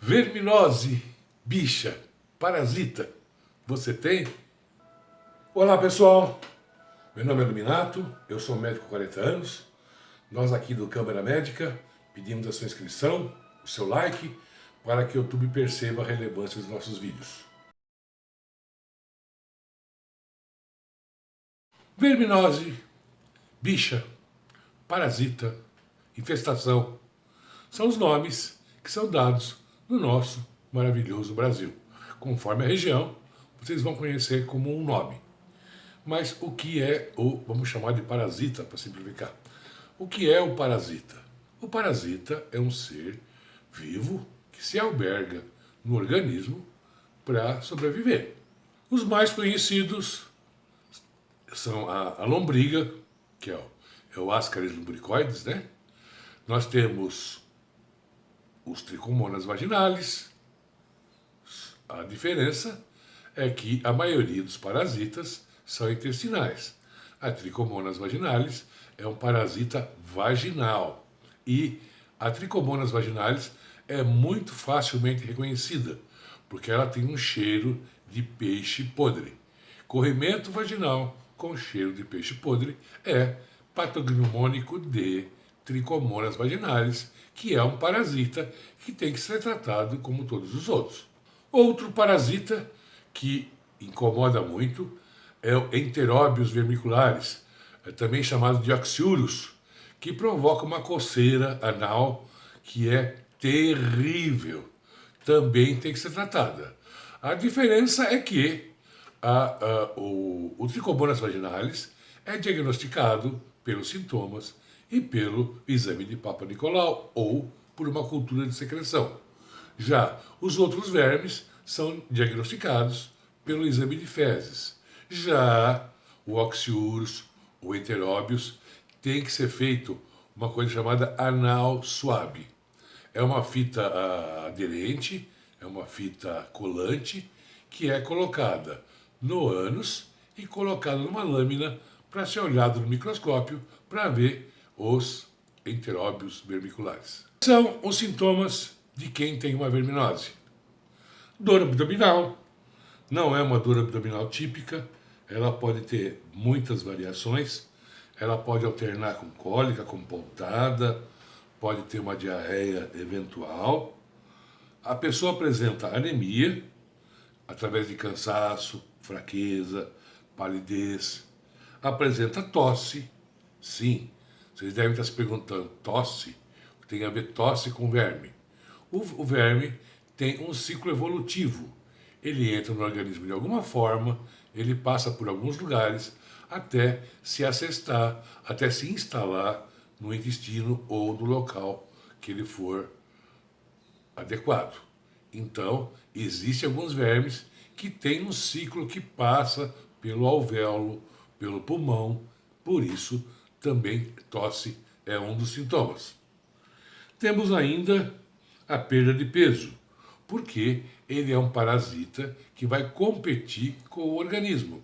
Verminose, bicha, parasita, você tem? Olá pessoal, meu nome é Luminato, eu sou médico com 40 anos. Nós aqui do Câmara Médica pedimos a sua inscrição, o seu like, para que o YouTube perceba a relevância dos nossos vídeos. Verminose, bicha, parasita, infestação, são os nomes que são dados no nosso maravilhoso Brasil. Conforme a região, vocês vão conhecer como um nome. Mas o que é vamos chamar de parasita para simplificar. O que é o parasita? O parasita é um ser vivo que se alberga no organismo para sobreviver. Os mais conhecidos são a lombriga, que é o Ascaris lumbricoides, né? Nós temos os tricomonas vaginalis. A diferença é que a maioria dos parasitas são intestinais. A tricomonas vaginalis é um parasita vaginal e a tricomonas vaginalis é muito facilmente reconhecida, porque ela tem um cheiro de peixe podre. Corrimento vaginal com cheiro de peixe podre é patognomônico de tricomonas vaginalis, que é um parasita que tem que ser tratado como todos os outros. Outro parasita que incomoda muito é o Enteróbios vermiculares, também chamado de Oxyurus, que provoca uma coceira anal que é terrível. Também tem que ser tratada. A diferença é que o Trichomonas vaginalis é diagnosticado pelos sintomas e pelo exame de Papa Nicolau ou por uma cultura de secreção. Já os outros vermes são diagnosticados pelo exame de fezes. Já o Oxyurus, o Enteróbios, tem que ser feito uma coisa chamada anal swab. É uma fita aderente, é uma fita colante, que é colocada no ânus e colocada numa lâmina para ser olhado no microscópio para ver os enteróbios vermiculares. São os sintomas de quem tem uma verminose. Dor abdominal. Não é uma dor abdominal típica, ela pode ter muitas variações, ela pode alternar com cólica, com pontada, pode ter uma diarreia eventual. A pessoa apresenta anemia, através de cansaço, fraqueza, palidez. Apresenta tosse, sim. Vocês devem estar se perguntando, tosse? Tem a ver tosse com verme. O verme tem um ciclo evolutivo. Ele entra no organismo de alguma forma, ele passa por alguns lugares até se assestar, até se instalar no intestino ou no local que ele for adequado. Então, existem alguns vermes que têm um ciclo que passa pelo alvéolo, pelo pulmão, por isso também tosse é um dos sintomas. Temos ainda a perda de peso, porque ele é um parasita que vai competir com o organismo,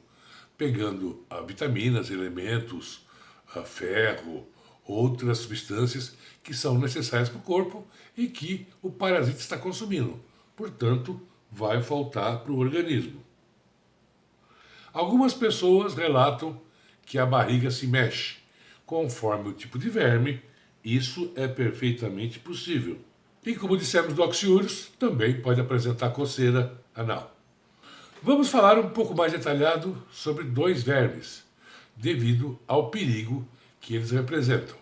pegando vitaminas, elementos, ferro, outras substâncias que são necessárias para o corpo e que o parasita está consumindo. Portanto, vai faltar para o organismo. Algumas pessoas relatam que a barriga se mexe. Conforme o tipo de verme, isso é perfeitamente possível. E como dissemos do Oxyurus, também pode apresentar coceira anal. Vamos falar um pouco mais detalhado sobre dois vermes, devido ao perigo que eles representam.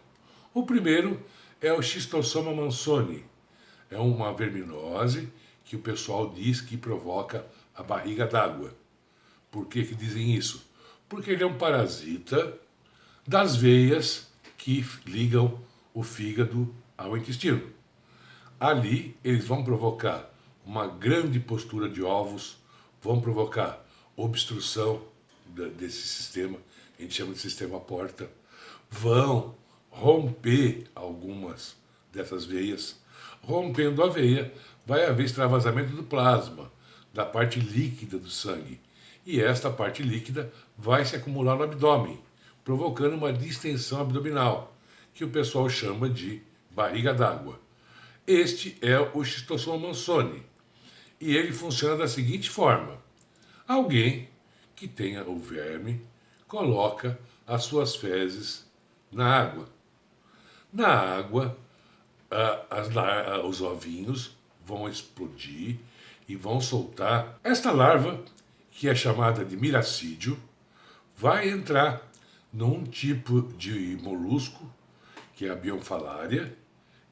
O primeiro é o Schistosoma mansoni. É uma verminose que o pessoal diz que provoca a barriga d'água. Por que dizem isso? Porque ele é um parasita das veias que ligam o fígado ao intestino. Ali eles vão provocar uma grande postura de ovos, vão provocar obstrução desse sistema, a gente chama de sistema porta, vão romper algumas dessas veias. Rompendo a veia, vai haver extravasamento do plasma, da parte líquida do sangue. E esta parte líquida vai se acumular no abdômen, provocando uma distensão abdominal, que o pessoal chama de barriga d'água. Este é o Schistosoma mansoni. E ele funciona da seguinte forma. Alguém que tenha o verme coloca as suas fezes na água. Na água, os ovinhos vão explodir e vão soltar. Esta larva, que é chamada de miracídio, vai entrar num tipo de molusco, que é a bionfalária,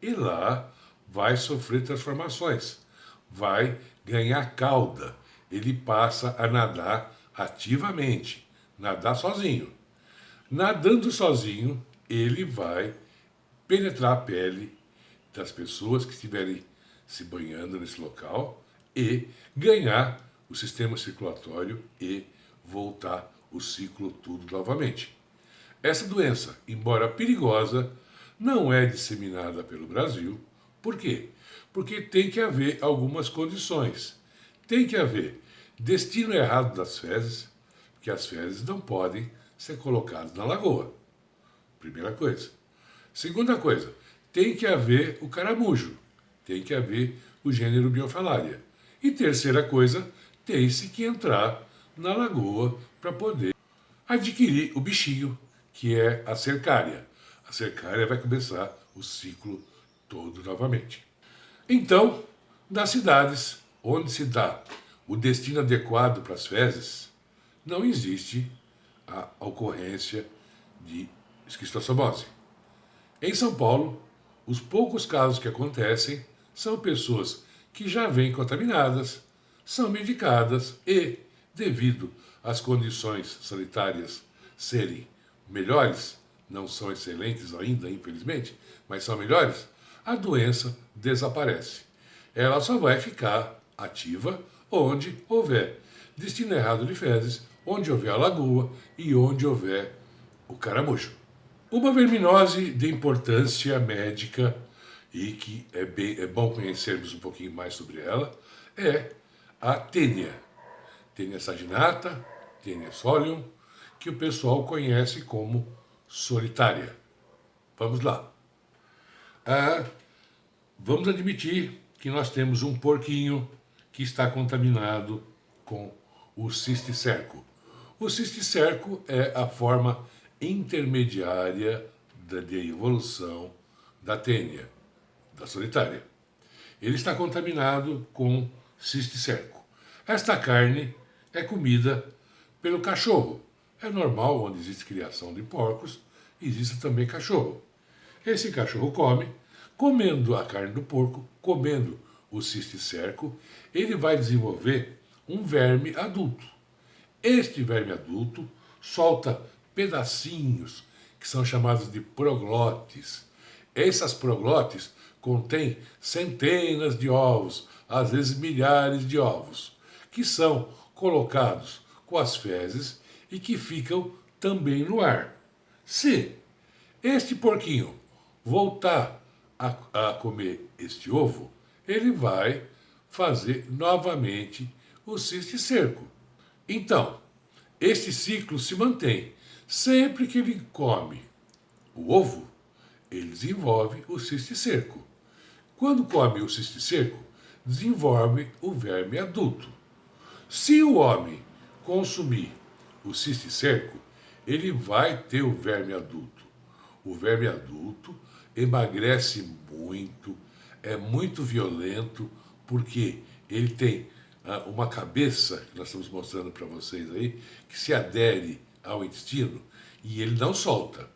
e lá vai sofrer transformações, vai ganhar cauda, ele passa a nadar ativamente, nadar sozinho. Nadando sozinho, ele vai penetrar a pele das pessoas que estiverem se banhando nesse local e ganhar o sistema circulatório e voltar o ciclo tudo novamente. Essa doença, embora perigosa, não é disseminada pelo Brasil. Por quê? Porque tem que haver algumas condições. Tem que haver destino errado das fezes, porque as fezes não podem ser colocadas na lagoa. Primeira coisa. Segunda coisa, tem que haver o caramujo, tem que haver o gênero Bionfalária. E terceira coisa, tem-se que entrar na lagoa para poder adquirir o bichinho, que é a cercária. A cercária vai começar o ciclo todo novamente. Então, nas cidades onde se dá o destino adequado para as fezes, não existe a ocorrência de esquistossomose. Em São Paulo, os poucos casos que acontecem são pessoas que já vêm contaminadas, são medicadas e, devido às condições sanitárias serem melhores, não são excelentes ainda, infelizmente, mas são melhores, a doença desaparece. Ela só vai ficar ativa onde houver destino errado de fezes, onde houver a lagoa e onde houver o caramujo. Uma verminose de importância médica e que é bom conhecermos um pouquinho mais sobre ela é a tênia. Tênia saginata, tênia solium, que o pessoal conhece como solitária. Vamos lá. Vamos admitir que nós temos um porquinho que está contaminado com o cisticerco. O cisticerco é a forma intermediária de evolução da tênia, da solitária. Ele está contaminado com cisticerco. Esta carne é comida pelo cachorro. É normal, onde existe criação de porcos, existe também cachorro. Esse cachorro come, comendo a carne do porco, comendo o cisticerco, ele vai desenvolver um verme adulto. Este verme adulto solta pedacinhos que são chamados de proglotes. Essas proglotes contêm centenas de ovos, às vezes milhares de ovos, que são colocados com as fezes e que ficam também no ar. Se este porquinho voltar a comer este ovo, ele vai fazer novamente o cisticerco. Então, este ciclo se mantém. Sempre que ele come o ovo, ele desenvolve o cisticerco. Quando come o cisticerco, desenvolve o verme adulto. Se o homem consumir o cisticerco, ele vai ter o verme adulto. O verme adulto emagrece muito, é muito violento, porque ele tem uma cabeça, que nós estamos mostrando para vocês aí, que se adere ao intestino e ele não solta.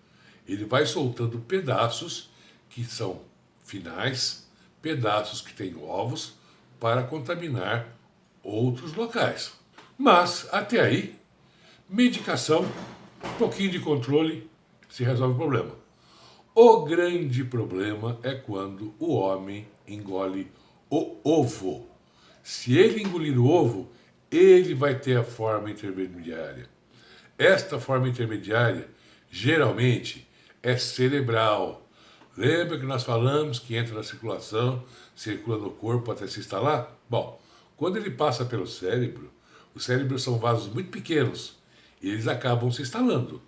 Ele vai soltando pedaços que são finais, pedaços que têm ovos, para contaminar outros locais. Mas, até aí, medicação, um pouquinho de controle, se resolve o problema. O grande problema é quando o homem engole o ovo. Se ele engolir o ovo, ele vai ter a forma intermediária. Esta forma intermediária, geralmente, é cerebral. Lembra que nós falamos que entra na circulação, circula no corpo até se instalar? Bom, quando ele passa pelo cérebro, os cérebros são vasos muito pequenos e eles acabam se instalando.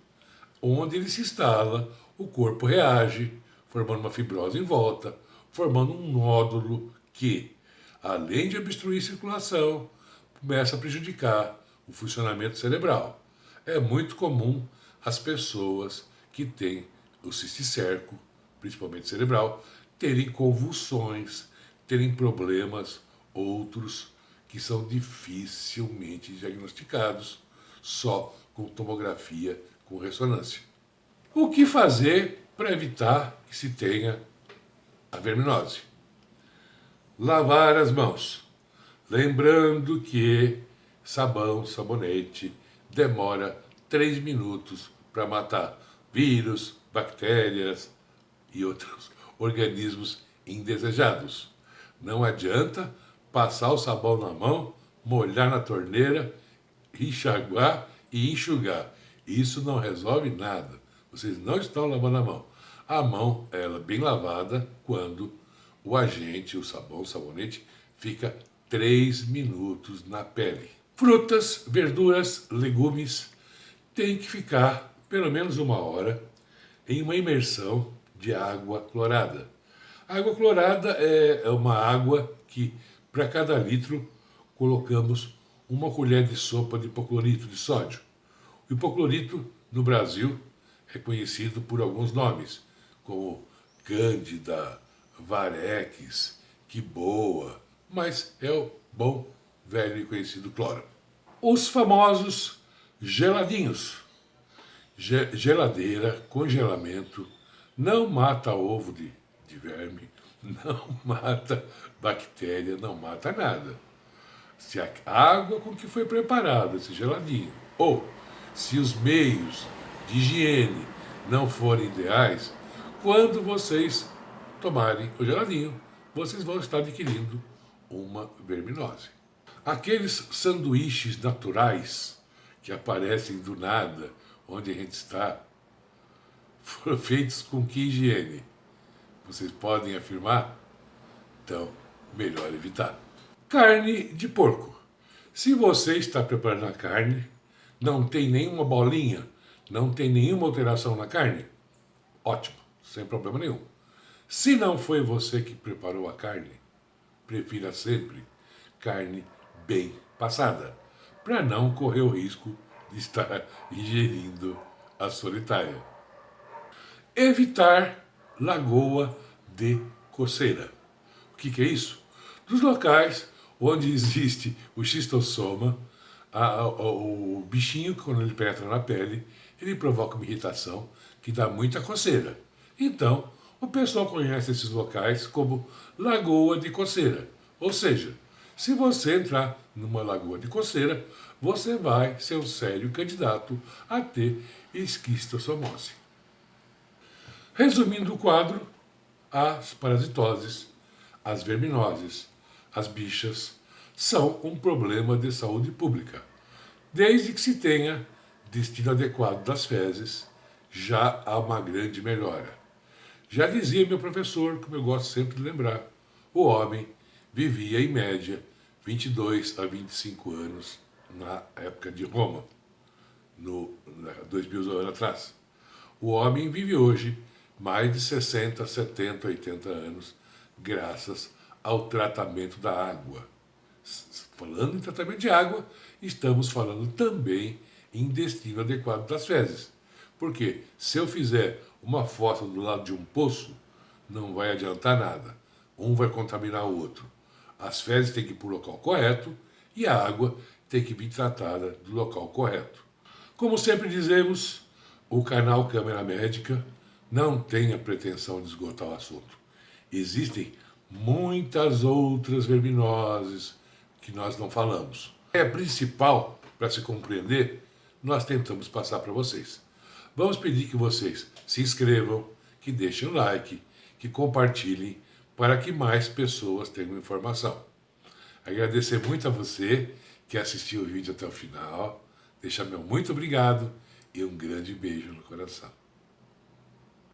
Onde ele se instala, o corpo reage, formando uma fibrose em volta, formando um nódulo que, além de obstruir a circulação, começa a prejudicar o funcionamento cerebral. É muito comum as pessoas que têm o cisticerco, principalmente cerebral, terem convulsões, terem problemas outros que são dificilmente diagnosticados só com tomografia com ressonância. O que fazer para evitar que se tenha a verminose? Lavar as mãos. Lembrando que sabão, sabonete, demora 3 minutos para matar vírus, bactérias e outros organismos indesejados. Não adianta passar o sabão na mão, molhar na torneira, enxaguar e enxugar. Isso não resolve nada. Vocês não estão lavando a mão. A mão, ela é bem lavada quando o agente, o sabão, o sabonete, fica 3 minutos na pele. Frutas, verduras, legumes têm que ficar pelo menos 1 hora em uma imersão de água clorada. A água clorada é uma água que, para cada litro, colocamos 1 colher de sopa de hipoclorito de sódio. O hipoclorito, no Brasil, é conhecido por alguns nomes, como Cândida, Varex, Que Boa, mas é o bom, velho e conhecido cloro. Os famosos geladinhos. Geladeira, congelamento, não mata ovo de verme, não mata bactéria, não mata nada. Se a água com que foi preparado esse geladinho, ou se os meios de higiene não forem ideais, quando vocês tomarem o geladinho, vocês vão estar adquirindo uma verminose. Aqueles sanduíches naturais que aparecem do nada, onde a gente está, foram feitos com que higiene? Vocês podem afirmar? Então, melhor evitar. Carne de porco. Se você está preparando a carne, não tem nenhuma bolinha, não tem nenhuma alteração na carne, ótimo, sem problema nenhum. Se não foi você que preparou a carne, prefira sempre carne bem passada, para não correr o risco de estar ingerindo a solitária. Evitar lagoa de coceira. O que é isso? Dos locais onde existe o xistossoma, o bichinho, quando ele penetra na pele, ele provoca uma irritação que dá muita coceira. Então, o pessoal conhece esses locais como lagoa de coceira. Ou seja, se você entrar numa lagoa de coceira, você vai ser um sério candidato a ter esquistossomose. Resumindo o quadro, as parasitoses, as verminoses, as bichas, são um problema de saúde pública. Desde que se tenha destino adequado das fezes, já há uma grande melhora. Já dizia meu professor, como eu gosto sempre de lembrar, o homem vivia em média 22 a 25 anos na época de Roma, 2000 anos atrás. O homem vive hoje mais de 60, 70, 80 anos, graças ao tratamento da água. Falando em tratamento de água, estamos falando também em destino adequado das fezes. Porque se eu fizer uma fossa do lado de um poço, não vai adiantar nada. Um vai contaminar o outro. As fezes têm que ir para o local correto e a água tem que vir tratada do local correto. Como sempre dizemos, o canal Câmera Médica não tem a pretensão de esgotar o assunto. Existem muitas outras verminoses que nós não falamos. É principal para se compreender, nós tentamos passar para vocês. Vamos pedir que vocês se inscrevam, que deixem o like, que compartilhem, para que mais pessoas tenham informação. Agradecer muito a você que assistiu o vídeo até o final, deixar meu muito obrigado e um grande beijo no coração.